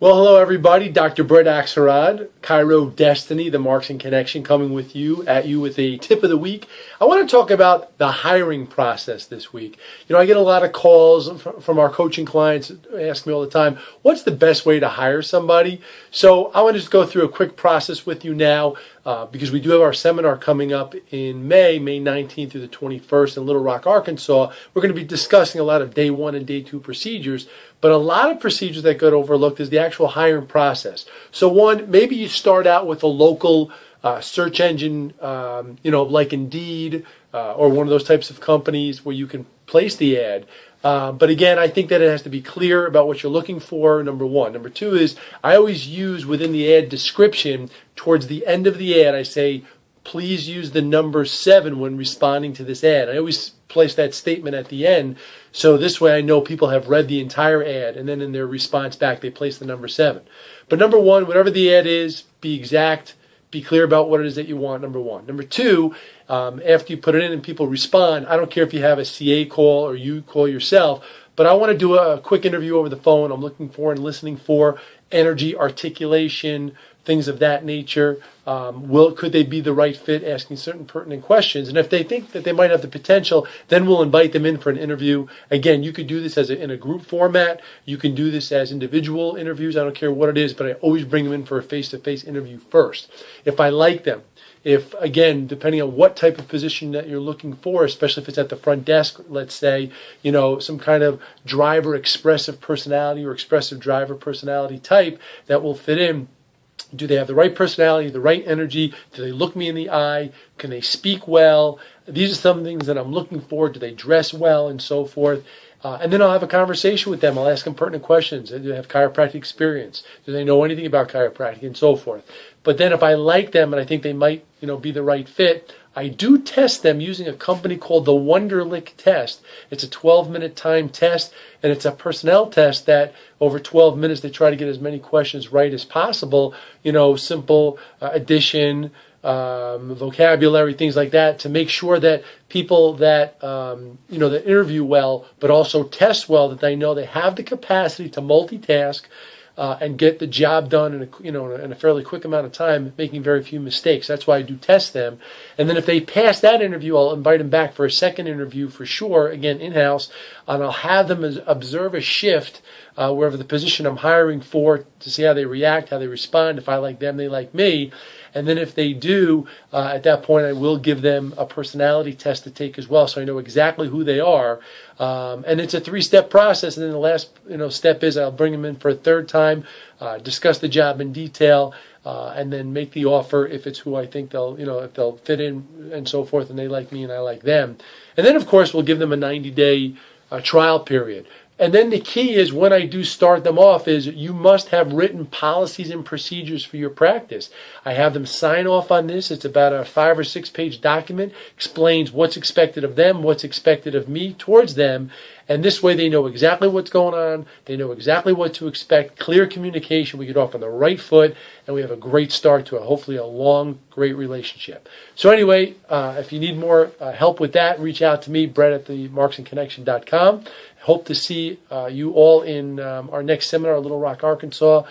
Well, hello everybody. Dr. Brett Axelrod, Chiro Destiny, the Marks and Connection, coming with you with a tip of the week. I want to talk about the hiring process this week. I get a lot of calls from our coaching clients ask me all the time, what's the best way to hire somebody? So I want to just go through a quick process with you now because we do have our seminar coming up in May 19th through the 21st in Little Rock, Arkansas. We're going to be discussing a lot of day 1 and day 2 procedures. But a lot of procedures that get overlooked is the actual hiring process. So one, maybe you start out with a local search engine, like Indeed or one of those types of companies where you can place the ad. But again, I think that it has to be clear about what you're looking for, number one. Number two is I always use within the ad description, towards the end of the ad, I say, please use the number 7 when responding to this ad. I always place that statement at the end, so this way I know people have read the entire ad, and then in their response back they place the number 7. But number one, whatever the ad is, be exact, be clear about what it is that you want, number one. Number two, after you put it in and people respond, I don't care if you have a CA call or you call yourself, but I want to do a quick interview over the phone. I'm looking for and listening for energy, articulation, things of that nature. Could they be the right fit, asking certain pertinent questions? And if they think that they might have the potential, then we'll invite them in for an interview. Again, you could do this in a group format. You can do this as individual interviews. I don't care what it is, but I always bring them in for a face-to-face interview first. If I like them, again, depending on what type of position that you're looking for, especially if it's at the front desk, let's say, some kind of driver expressive personality or expressive driver personality type that will fit in. Do they have the right personality, the right energy? Do they look me in the eye? Can they speak well? These are some things that I'm looking for. Do they dress well and so forth? And then I'll have a conversation with them. I'll ask them pertinent questions. Do they have chiropractic experience? Do they know anything about chiropractic and so forth? But then if I like them and I think they might, be the right fit, I do test them using a company called the Wonderlic Test. It's a 12-minute time test, and it's a personnel test that over 12 minutes they try to get as many questions right as possible, simple addition, vocabulary, things like that, to make sure that people that, that interview well, but also test well, that they know they have the capacity to multitask, and get the job done in a fairly quick amount of time, making very few mistakes. That's why I do test them. And then if they pass that interview, I'll invite them back for a second interview for sure, again, in-house, and I'll have them observe a shift wherever the position I'm hiring for to see how they react, how they respond. If I like them, they like me. And then if they do, at that point, I will give them a personality test to take as well, so I know exactly who they are. And it's a 3-step process. And then the last, step is I'll bring them in for a third time, discuss the job in detail, and then make the offer if it's who I think if they'll fit in and so forth, and they like me and I like them. And then, of course, we'll give them a 90-day trial period. And then the key is when I do start them off is you must have written policies and procedures for your practice. I have them sign off on this. It's about a 5 or 6 page document, explains what's expected of them, what's expected of me towards them. And this way they know exactly what's going on. They know exactly what to expect. Clear communication. We get off on the right foot, and we have a great start to hopefully a long, great relationship. So anyway, if you need more help with that, reach out to me, Brett at themarksandconnection.com. Hope to see you all in our next seminar in Little Rock, Arkansas,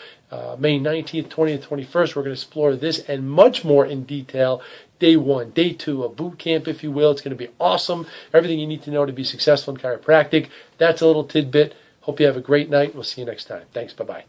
May 19th, 20th, 21st. We're going to explore this and much more in detail. Day 1, day 2, a boot camp, if you will. It's going to be awesome. Everything you need to know to be successful in chiropractic. That's a little tidbit. Hope you have a great night. We'll see you next time. Thanks. Bye-bye.